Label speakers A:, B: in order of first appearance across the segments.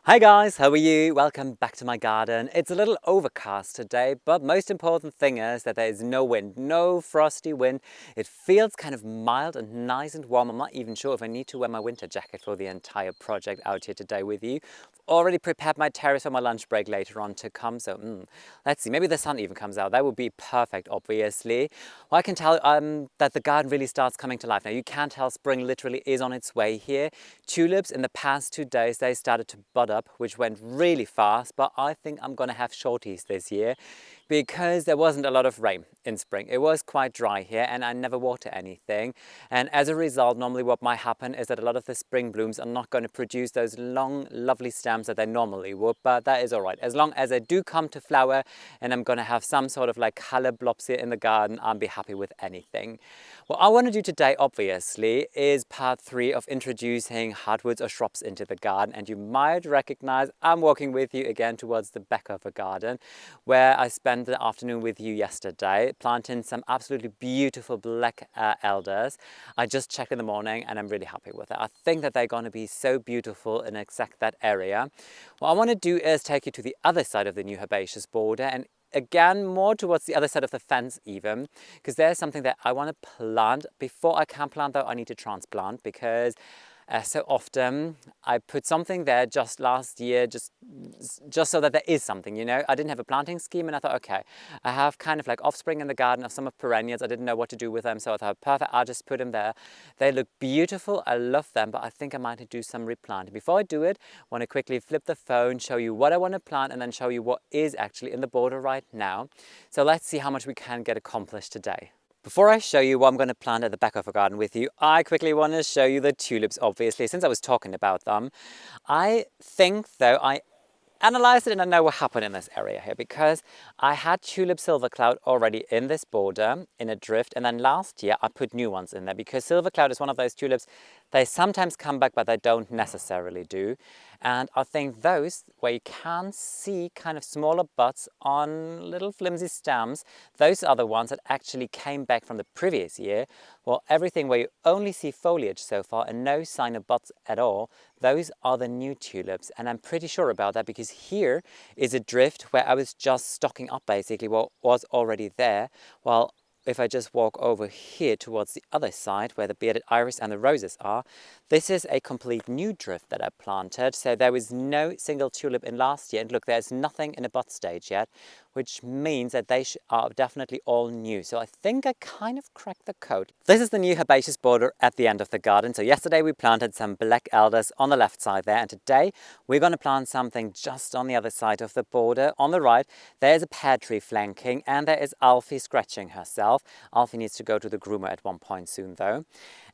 A: Hi guys, how are you? Welcome back to my garden. It's a little overcast today, but most important thing is that there is no wind, no frosty wind. It feels kind of mild and nice and warm. I'm not even sure if I need to wear my winter jacket for the entire project out here today with you. I've already prepared my terrace for my lunch break later on to come, so let's see, maybe the sun even comes out. That would be perfect, obviously. Well, I can tell that the garden really starts coming to life now. You can tell spring literally is on its way here. Tulips in the past 2 days, they started to bud up, which went really fast, but I think I'm gonna have shorties this year because there wasn't a lot of rain in spring. It was quite dry here and I never water anything. And as a result, normally what might happen is that a lot of the spring blooms are not going to produce those long, lovely stems that they normally would, but that is all right. As long as they do come to flower and I'm going to have some sort of like color blobs here in the garden, I'll be happy with anything. What I want to do today, obviously, is part 3 of introducing hardwoods or shrubs into the garden. And you might recognize I'm walking with you again towards the back of the garden, where I spent the afternoon with you yesterday, planting some absolutely beautiful black elders. I just checked in the morning and I'm really happy with it. I think that they're going to be so beautiful in exact that area. What I want to do is take you to the other side of the new herbaceous border and again more towards the other side of the fence even, because there's something that I want to plant. Before I can plant though, I need to transplant because so often I put something there just last year, just so that there is something, you know. I didn't have a planting scheme and I thought, okay, I have kind of like offspring in the garden of some of perennials. I didn't know what to do with them, so I thought, perfect, I'll just put them there. They look beautiful, I love them, but I think I might do some replanting. Before I do it, I want to quickly flip the phone, show you what I want to plant and then show you what is actually in the border right now. So let's see how much we can get accomplished today. Before I show you what I'm going to plant at the back of the garden with you, I quickly want to show you the tulips, obviously, since I was talking about them. I think, though, I analyzed it and I know what happened in this area here, because I had tulip silver cloud already in this border in a drift, and then last year I put new ones in there because silver cloud is one of those tulips, they sometimes come back but they don't necessarily do. And I think those where you can see kind of smaller buds on little flimsy stems, those are the ones that actually came back from the previous year. Well, everything where you only see foliage so far and no sign of buds at all, those are the new tulips. And I'm pretty sure about that because here is a drift where I was just stocking up basically what was already there. Well, if I just walk over here towards the other side where the bearded iris and the roses are, this is a complete new drift that I planted. So there was no single tulip in last year. And look, there's nothing in a bud stage yet, which means that they are definitely all new. So I think I kind of cracked the code. This is the new herbaceous border at the end of the garden. So yesterday we planted some black elders on the left side there. And today we're going to plant something just on the other side of the border. On the right, there's a pear tree flanking and there is Alfie scratching herself. Alfie needs to go to the groomer at one point soon though.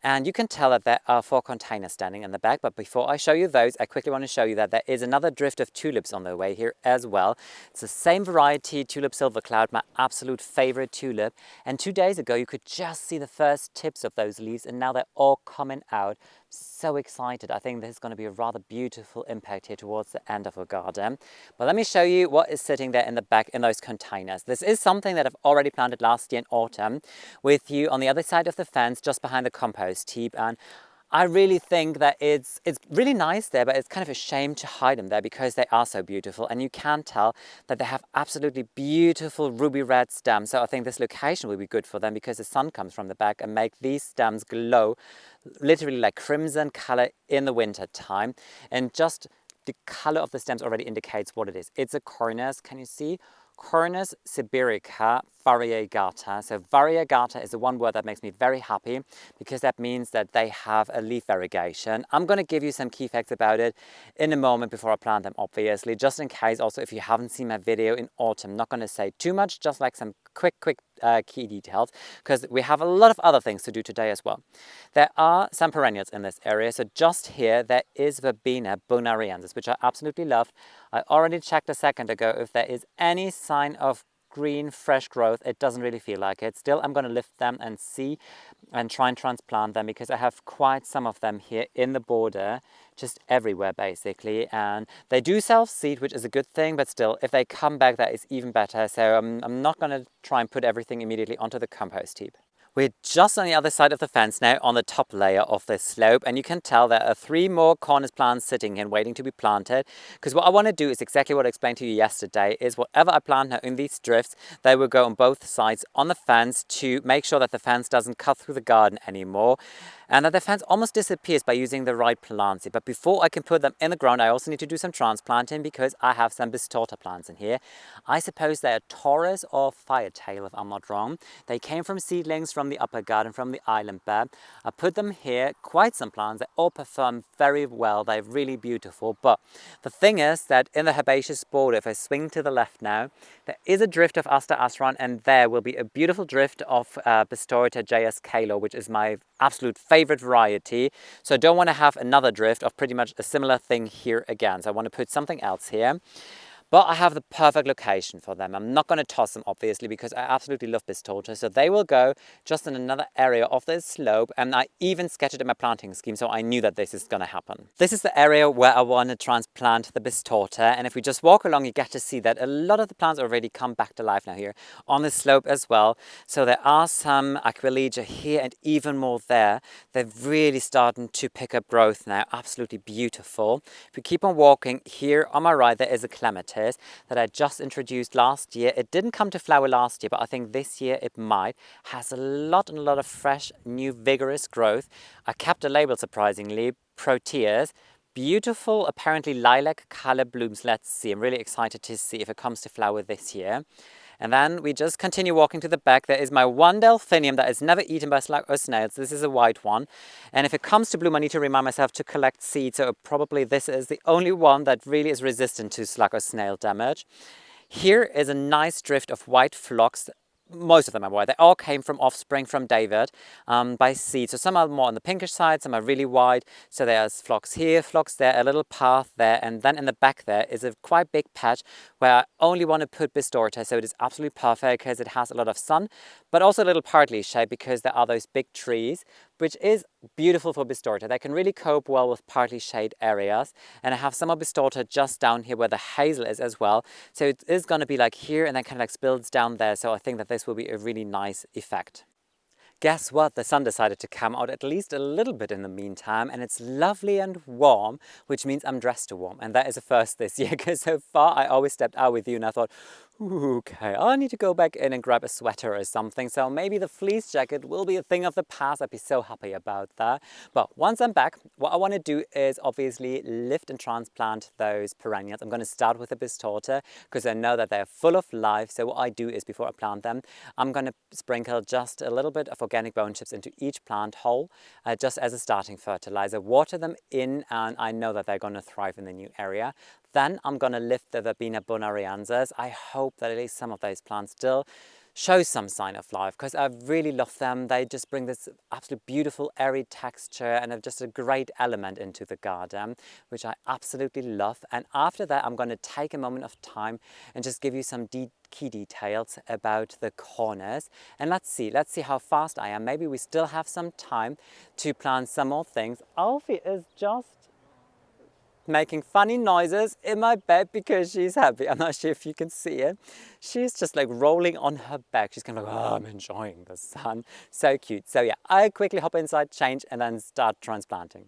A: And you can tell that there are 4 containers standing in the back, but before I show you those, I quickly want to show you that there is another drift of tulips on the way here as well. It's the same variety, Tulip Silver Cloud, my absolute favorite tulip. And 2 days ago, you could just see the first tips of those leaves, and now they're all coming out. So excited. I think this is going to be a rather beautiful impact here towards the end of the garden. But let me show you what is sitting there in the back in those containers. This is something that I've already planted last year in autumn with you on the other side of the fence, just behind the compost heap. And I really think that it's really nice there, but it's kind of a shame to hide them there because they are so beautiful. And you can tell that they have absolutely beautiful ruby red stems. So I think this location will be good for them because the sun comes from the back and make these stems glow literally like crimson color in the winter time. And just the color of the stems already indicates what it is. It's a cornus, can you see? Cornus, sibirica, variegata. So variegata is the one word that makes me very happy because that means that they have a leaf variegation. I'm going to give you some key facts about it in a moment before I plant them, obviously, just in case. Also, if you haven't seen my video in autumn, not going to say too much, just like some quick key details, because we have a lot of other things to do today as well. There are some perennials in this area. So just here, there is Verbena bonariensis, which I absolutely love. I already checked a second ago if there is any sign of green, fresh growth. It doesn't really feel like it. Still, I'm going to lift them and see and try and transplant them because I have quite some of them here in the border, just everywhere basically. And they do self-seed, which is a good thing, but still, if they come back, that is even better. So I'm not going to try and put everything immediately onto the compost heap. We're just on the other side of the fence now, on the top layer of this slope, and you can tell there are 3 more cornus plants sitting here waiting to be planted, because what I want to do is exactly what I explained to you yesterday, is whatever I plant now in these drifts, they will go on both sides on the fence to make sure that the fence doesn't cut through the garden anymore, and that the fence almost disappears by using the right plants. But before I can put them in the ground, I also need to do some transplanting, because I have some bistorta plants in here. I suppose they're Taurus or Firetail, if I'm not wrong. They came from seedlings from the upper garden, from the island bed. I put them here, quite some plants. They all perform very well. They're really beautiful. But the thing is that in the herbaceous border, if I swing to the left now, there is a drift of Aster Asran, and there will be a beautiful drift of Bistorta JS Kalo, which is my absolute favorite variety. So I don't want to have another drift of pretty much a similar thing here again. So I want to put something else here. But I have the perfect location for them. I'm not going to toss them, obviously, because I absolutely love Bistorta. So they will go just in another area of this slope. And I even sketched it in my planting scheme, so I knew that this is going to happen. This is the area where I want to transplant the Bistorta. And if we just walk along, you get to see that a lot of the plants already come back to life now here on this slope as well. So there are some Aquilegia here and even more there. They're really starting to pick up growth now. Absolutely beautiful. If we keep on walking, here on my right, there is a clematis that I just introduced last year. It didn't come to flower last year, but I think this year it might. Has a lot of fresh, new, vigorous growth. I kept a label, surprisingly, Proteus. Beautiful, apparently lilac color blooms. Let's see. I'm really excited to see if it comes to flower this year. And then we just continue walking to the back. There is my one delphinium that is never eaten by slug or snails. This is a white one. And if it comes to bloom, I need to remind myself to collect seeds. So probably this is the only one that really is resistant to slug or snail damage. Here is a nice drift of white phlox. Most of them are white. They all came from offspring from David by seed. So some are more on the pinkish side, some are really white. So there's phlox here, phlox there, a little path there, and then in the back there is a quite big patch where I only want to put Bistorta. So it is absolutely perfect because it has a lot of sun, but also a little partly shade because there are those big trees, which is beautiful for Bistorta. They can really cope well with partly shade areas. And I have some of Bistorta just down here where the hazel is as well. So it is going to be like here and then kind of like spills down there. So I think that this will be a really nice effect. Guess what? The sun decided to come out at least a little bit in the meantime, and it's lovely and warm, which means I'm dressed to warm. And that is a first this year, because so far I always stepped out with you and I thought, okay, I need to go back in and grab a sweater or something. So maybe the fleece jacket will be a thing of the past. I'd be so happy about that. But once I'm back, what I want to do is obviously lift and transplant those perennials. I'm going to start with the Bistorta because I know that they're full of life. So what I do is before I plant them, I'm going to sprinkle just a little bit of organic bone chips into each plant hole, just as a starting fertilizer. Water them in, and I know that they're going to thrive in the new area. Then I'm going to lift the Verbena bonariensis. I hope that at least some of those plants still show some sign of life because I really love them. They just bring this absolute beautiful airy texture and are just a great element into the garden, which I absolutely love. And after that, I'm going to take a moment of time and just give you some key details about the corners. And let's see how fast I am. Maybe we still have some time to plant some more things. Alfie is just making funny noises in my bed because she's happy. I'm not sure if you can see it. She's just like rolling on her back. She's kind of like, oh, I'm enjoying the sun. So cute. So yeah, I quickly hop inside, change, and then start transplanting.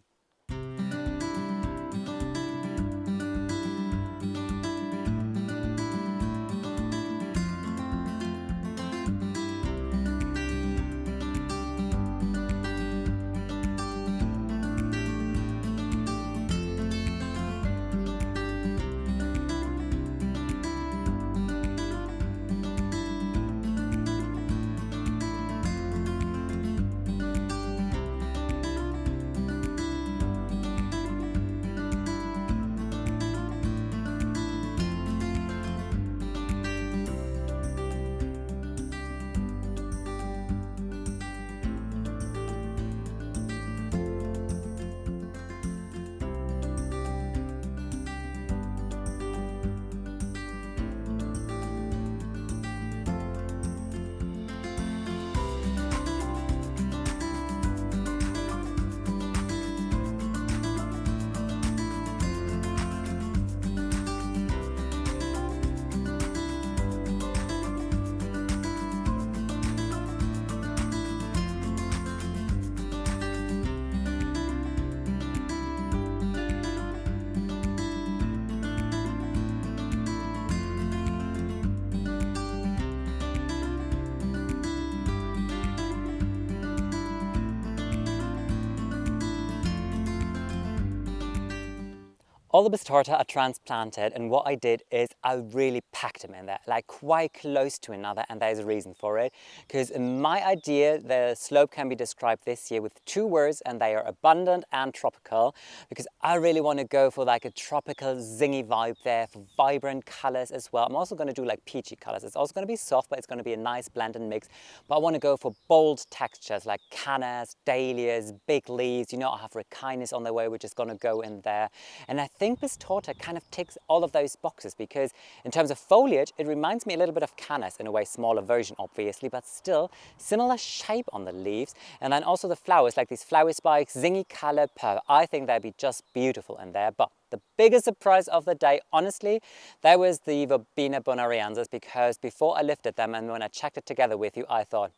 A: All the Bistorta are transplanted, and what I did is I really packed them in there, like quite close to another, and there's a reason for it. Because in my idea, the slope can be described this year with 2 words, and they are abundant and tropical, because I really want to go for like a tropical zingy vibe there, for vibrant colors as well. I'm also going to do like peachy colors. It's also going to be soft, but it's going to be a nice blend and mix. But I want to go for bold textures like cannas, dahlias, big leaves. You know, I have ricinus on the way, which is going to go in there. And I think Bistorta kind of ticks all of those boxes, because in terms of foliage, it reminds me a little bit of cannas, in a way smaller version obviously, but still similar shape on the leaves. And then also the flowers, like these flower spikes, zingy color, purple. I think they'd be just beautiful in there. But the biggest surprise of the day, honestly, that was the Verbena bonariensis, because before I lifted them and when I checked it together with you, I thought,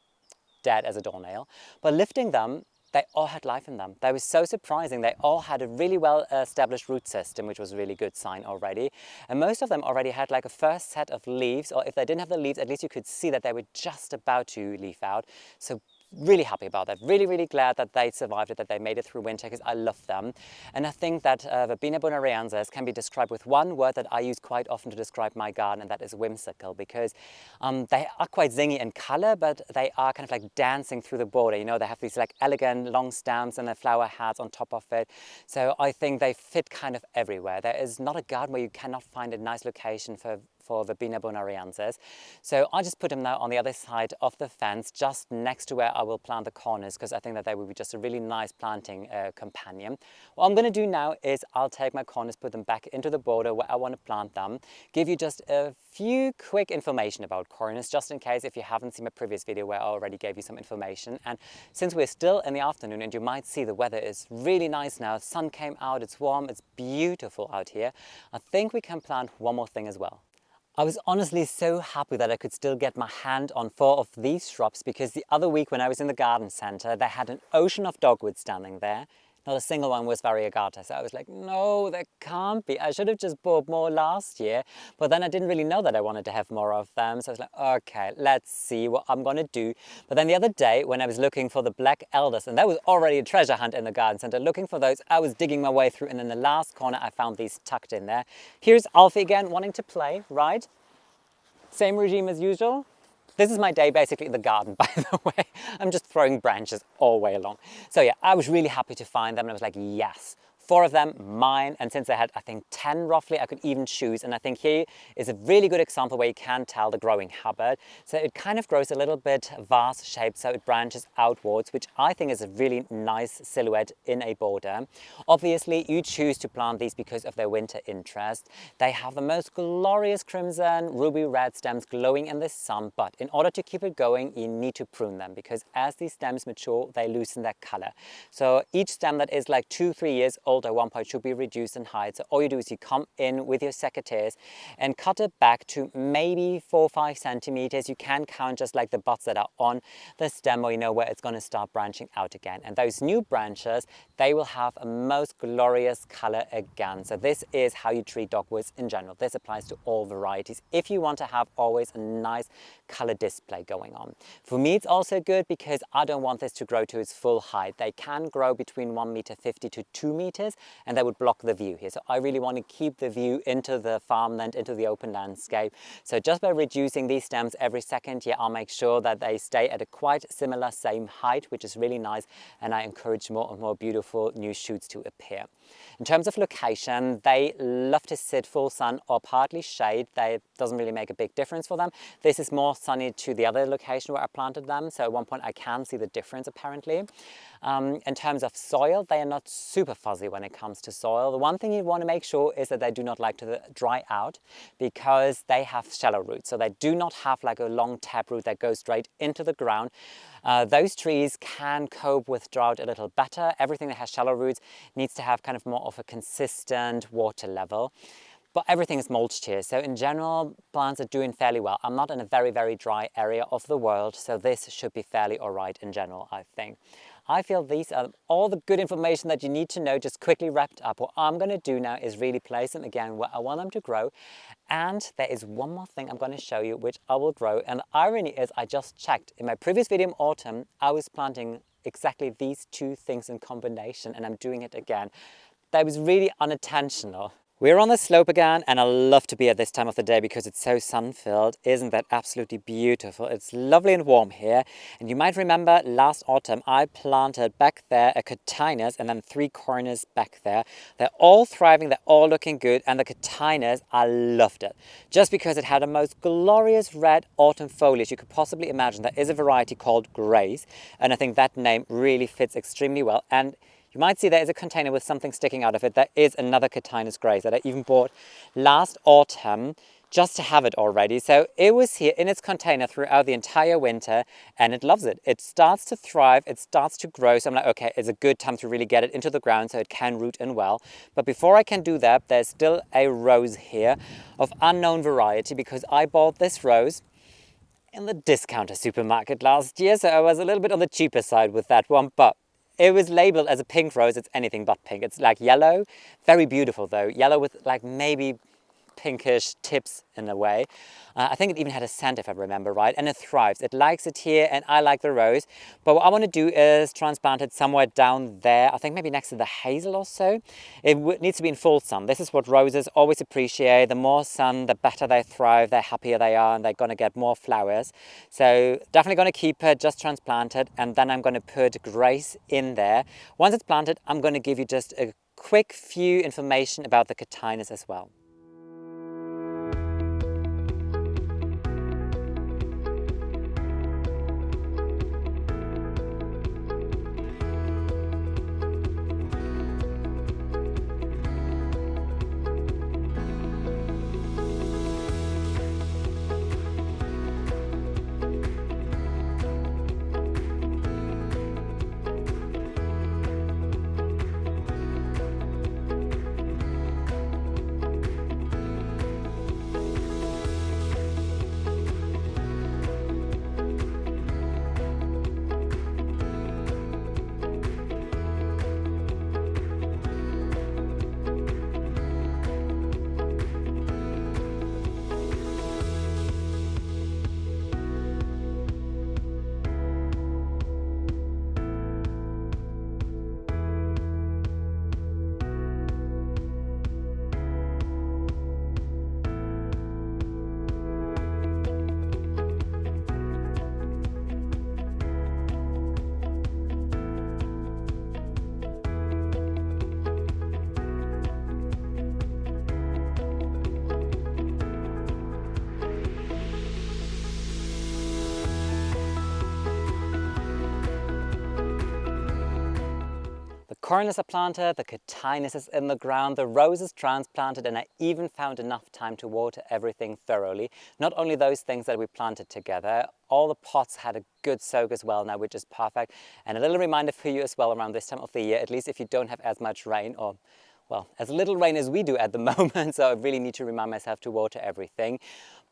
A: dead as a doornail. But lifting them, they all had life in them. That was so surprising. They all had a really well established root system, which was a really good sign already. And most of them already had like a first set of leaves, or if they didn't have the leaves, at least you could see that they were just about to leaf out. So really happy about that. Really, really glad that they survived it, that they made it through winter, because I love them. And I think that Verbena bonariensis can be described with one word that I use quite often to describe my garden, and that is whimsical, because they are quite zingy in color, but they are kind of like dancing through the border. You know, they have these like elegant long stems and the flower heads on top of it. So I think they fit kind of everywhere. There is not a garden where you cannot find a nice location for Verbena bonariensis. So I just put them now on the other side of the fence, just next to where I will plant the cornus, because I think that they will be just a really nice planting companion. What I'm going to do now is I'll take my cornus, put them back into the border where I want to plant them, give you just a few quick information about cornus, just in case if you haven't seen my previous video where I already gave you some information. And since we're still in the afternoon, and you might see the weather is really nice now, sun came out, it's warm, it's beautiful out here, I think we can plant one more thing as well. I was honestly so happy that I could still get my hand on 4 of these shrubs, because the other week when I was in the garden center, they had an ocean of dogwood standing there. Not a single one was variegata. So I was like, no, there can't be. I should have just bought more last year, but then I didn't really know that I wanted to have more of them. So I was like, okay, let's see what I'm gonna do. But then the other day when I was looking for the black elders, and that was already a treasure hunt in the garden center, looking for those, I was digging my way through, and in the last corner I found these tucked in there. Here's Alfie again wanting to play, right? Same regime as usual. This is my day basically in the garden, by the way. I'm just throwing branches all way along. So yeah, I was really happy to find them, and I was like, yes, 4 of them, mine. And since I had, I think, 10 roughly, I could even choose. And I think here is a really good example where you can tell the growing habit. So it kind of grows a little bit vase shaped, so it branches outwards, which I think is a really nice silhouette in a border. Obviously, you choose to plant these because of their winter interest. They have the most glorious crimson, ruby red stems glowing in the sun, but in order to keep it going, you need to prune them, because as these stems mature, they loosen their color. So each stem that is like 2-3 years old at one point should be reduced in height. So all you do is you come in with your secateurs and cut it back to maybe 4-5 centimeters. You can count just like the buds that are on the stem, or you know where it's going to start branching out again. And those new branches, they will have a most glorious color again. So this is how you treat dogwoods in general. This applies to all varieties if you want to have always a nice color display going on. For me, it's also good because I don't want this to grow to its full height. They can grow between 1.50 meters to 2 meters, and they would block the view here. So I really want to keep the view into the farmland, into the open landscape. So just by reducing these stems every second year, I'll make sure that they stay at a quite similar same height, which is really nice. And I encourage more and more beautiful new shoots to appear. In terms of location, they love to sit full sun or partly shade. They doesn't really make a big difference for them. This is more sunny to the other location where I planted them. So at one point I can see the difference apparently. In terms of soil, they are not super fuzzy when it comes to soil. The one thing you want to make sure is that they do not like to dry out, because they have shallow roots. So they do not have like a long taproot that goes straight into the ground. Those trees can cope with drought a little better. Everything that has shallow roots needs to have kind of more of a consistent water level. But everything is mulched here, so in general, plants are doing fairly well. I'm not in a very, very dry area of the world, so this should be fairly all right in general, I think. I feel these are all the good information that you need to know, just quickly wrapped up. What I'm going to do now is really place them again where I want them to grow. And there is one more thing I'm going to show you, which I will grow. And the irony is, I just checked. In my previous video in autumn, I was planting exactly these 2 things in combination, and I'm doing it again. That was really unintentional. We're on the slope again, and I love to be at this time of the day because it's so sun-filled. Isn't that absolutely beautiful? It's lovely and warm here. And you might remember last autumn I planted back there a cotiunus and then 3 cornus back there. They're all thriving, they're all looking good, and the cotiunus, I loved it. Just because it had the most glorious red autumn foliage you could possibly imagine. There is a variety called Grace, and I think that name really fits extremely well. And you might see there is a container with something sticking out of it. There is another cotiunus grace that I even bought last autumn just to have it already. So it was here in its container throughout the entire winter, and it loves it. It starts to thrive, it starts to grow. So I'm like, okay, it's a good time to really get it into the ground so it can root in well. But before I can do that, there's still a rose here of unknown variety because I bought this rose in the discounter supermarket last year. So I was a little bit on the cheaper side with that one, but it was labeled as a pink rose. It's anything but pink. It's like yellow, very beautiful though. Yellow with like maybe pinkish tips in a way. I think it even had a scent if I remember right, and it thrives. It likes it here and I like the rose. But what I want to do is transplant it somewhere down there. I think maybe next to the hazel or so. It needs to be in full sun. This is what roses always appreciate. The more sun, the better they thrive, the happier they are, and they're going to get more flowers. So definitely going to keep it, just transplant it, and then I'm going to put Grace in there. Once it's planted, I'm going to give you just a quick few information about the cotiunus as well. Cornus are planted, the cotiunus is in the ground, the rose is transplanted, and I even found enough time to water everything thoroughly. Not only those things that we planted together, all the pots had a good soak as well now, which is perfect. And a little reminder for you as well around this time of the year, at least if you don't have as much rain, or well, as little rain as we do at the moment, so I really need to remind myself to water everything.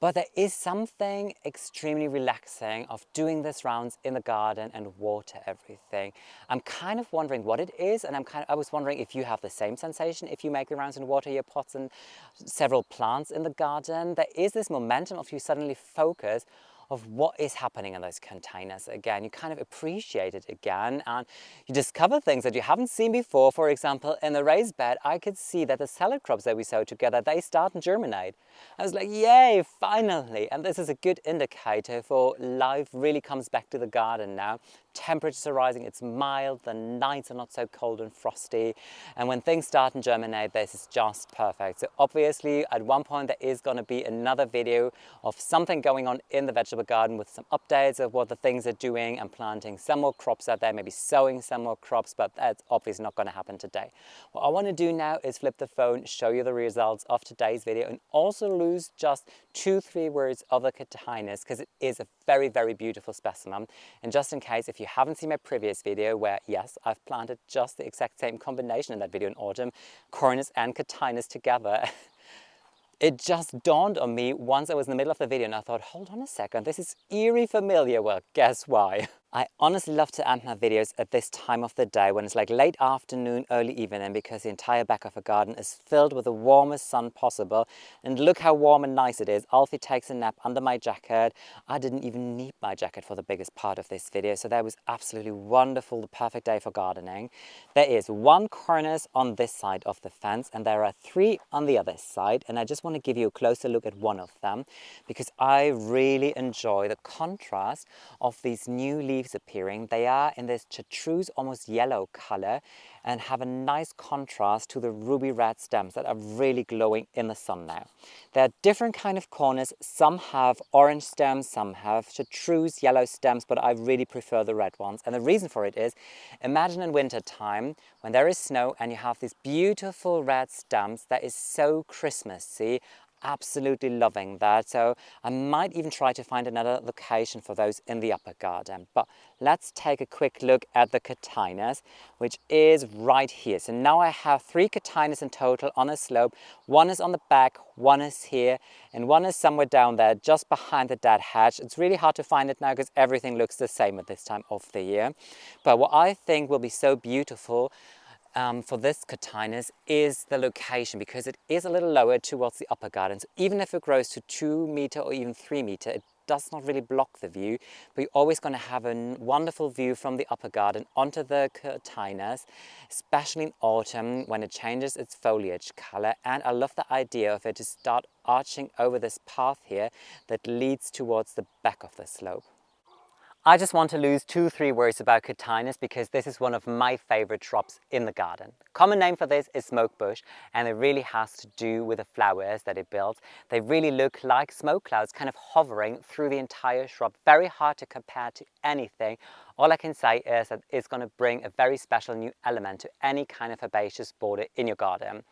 A: But there is something extremely relaxing of doing this rounds in the garden and water everything. I'm kind of wondering what it is, and I was wondering if you have the same sensation if you make the rounds and water your pots and several plants in the garden. There is this momentum of you suddenly focus of what is happening in those containers again. You kind of appreciate it again, and you discover things that you haven't seen before. For example, in the raised bed, I could see that the salad crops that we sowed together, they start and germinate. I was like, yay, finally! And this is a good indicator for life really comes back to the garden now. Temperatures are rising, it's mild, the nights are not so cold and frosty, and when things start and germinate, this is just perfect. So obviously at one point there is going to be another video of something going on in the vegetable garden with some updates of what the things are doing and planting some more crops out there, maybe sowing some more crops, but that's obviously not going to happen today. What I want to do now is flip the phone, show you the results of today's video, and also lose just 2-3 words of the cotiunus because it is a very, very beautiful specimen. And just in case, if you haven't seen my previous video where, yes, I've planted just the exact same combination in that video in autumn, cornus and cotiunus together, it just dawned on me once I was in the middle of the video and I thought, hold on a second, this is eerie familiar. Well, guess why? I honestly love to end my videos at this time of the day when it's like late afternoon, early evening, because the entire back of a garden is filled with the warmest sun possible. And look how warm and nice it is. Alfie takes a nap under my jacket. I didn't even need my jacket for the biggest part of this video, so that was absolutely wonderful, the perfect day for gardening. There is one cornus on this side of the fence and there are 3 on the other side, and I just want to give you a closer look at one of them because I really enjoy the contrast of these new leaves appearing. They are in this chartreuse, almost yellow color, and have a nice contrast to the ruby red stems that are really glowing in the sun now. There are different kind of corners. Some have orange stems, some have chartreuse yellow stems, but I really prefer the red ones. And the reason for it is, imagine in winter time when there is snow and you have these beautiful red stems that is so Christmassy. Absolutely loving that. So I might even try to find another location for those in the upper garden. But let's take a quick look at the cotiunus, which is right here. So now I have 3 cotiunus in total on a slope. One is on the back, one is here, and one is somewhere down there just behind the dead hedge. It's really hard to find it now because everything looks the same at this time of the year. But what I think will be so beautiful for this cotiunus is the location, because it is a little lower towards the upper garden. So even if it grows to 2 meter or even 3 meter, it does not really block the view, but you're always going to have a wonderful view from the upper garden onto the cotiunus, especially in autumn when it changes its foliage color. And I love the idea of it to start arching over this path here that leads towards the back of the slope. I just want to lose 2-3 words about cotiunus because this is one of my favorite shrubs in the garden. Common name for this is smoke bush, and it really has to do with the flowers that it builds. They really look like smoke clouds kind of hovering through the entire shrub. Very hard to compare to anything. All I can say is that it's going to bring a very special new element to any kind of herbaceous border in your garden.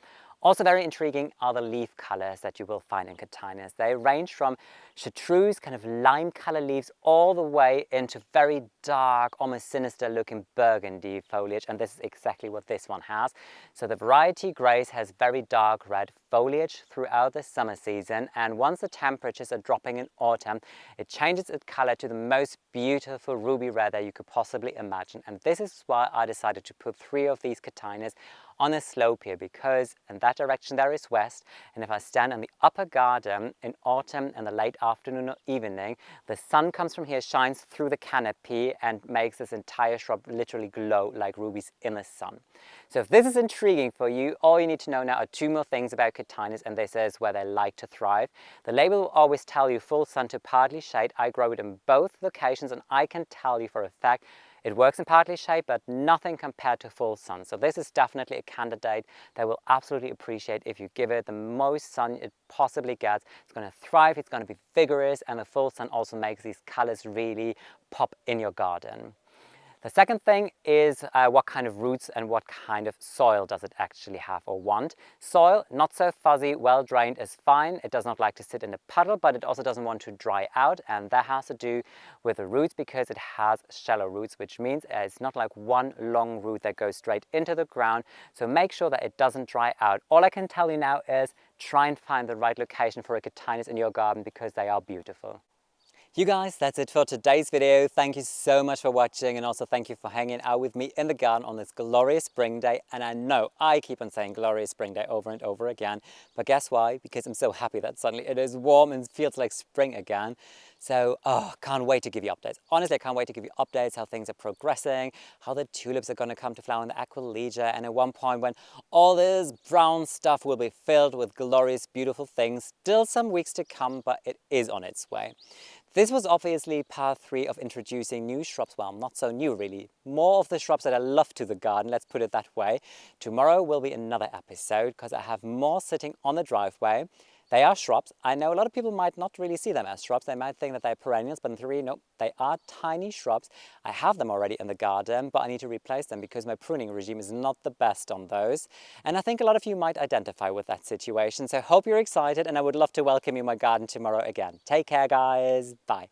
A: Also very intriguing are the leaf colors that you will find in cotiunus. They range from chartreuse, kind of lime color leaves, all the way into very dark, almost sinister looking burgundy foliage, and this is exactly what this one has. So the variety Grace has very dark red foliage throughout the summer season, and once the temperatures are dropping in autumn, it changes its color to the most beautiful ruby red that you could possibly imagine. And this is why I decided to put 3 of these cotiunus on a slope here, because in that direction there is west, and if I stand in the upper garden in autumn in the late afternoon or evening, the sun comes from here, shines through the canopy and makes this entire shrub literally glow like rubies in the sun. So if this is intriguing for you, all you need to know now are 2 more things about cotiunus, and this is where they like to thrive. The label will always tell you full sun to partly shade. I grow it in both locations, and I can tell you for a fact it works in partly shade, but nothing compared to full sun. So this is definitely a candidate that will absolutely appreciate if you give it the most sun it possibly gets. It's going to thrive, it's going to be vigorous, and the full sun also makes these colors really pop in your garden. The second thing is what kind of roots and what kind of soil does it actually have or want. Soil, not so fuzzy, well drained is fine. It does not like to sit in a puddle, but it also doesn't want to dry out, and that has to do with the roots because it has shallow roots, which means it's not like one long root that goes straight into the ground. So make sure that it doesn't dry out. All I can tell you now is try and find the right location for a cotiunus in your garden because they are beautiful. You guys, that's it for today's video. Thank you so much for watching, and also thank you for hanging out with me in the garden on this glorious spring day. And I know I keep on saying glorious spring day over and over again, but guess why? Because I'm so happy that suddenly it is warm and feels like spring again. So, can't wait to give you updates. Honestly, I can't wait to give you updates, how things are progressing, how the tulips are going to come to flower in the aquilegia, and at one point when all this brown stuff will be filled with glorious, beautiful things. Still some weeks to come, but it is on its way. This was obviously part 3 of introducing new shrubs. Well, not so new really. More of the shrubs that I love to the garden, let's put it that way. Tomorrow will be another episode because I have more sitting on the driveway. They are shrubs. I know a lot of people might not really see them as shrubs. They might think that they're perennials, but in theory, no, they are tiny shrubs. I have them already in the garden, but I need to replace them because my pruning regime is not the best on those. And I think a lot of you might identify with that situation. So hope you're excited, and I would love to welcome you in my garden tomorrow again. Take care, guys. Bye.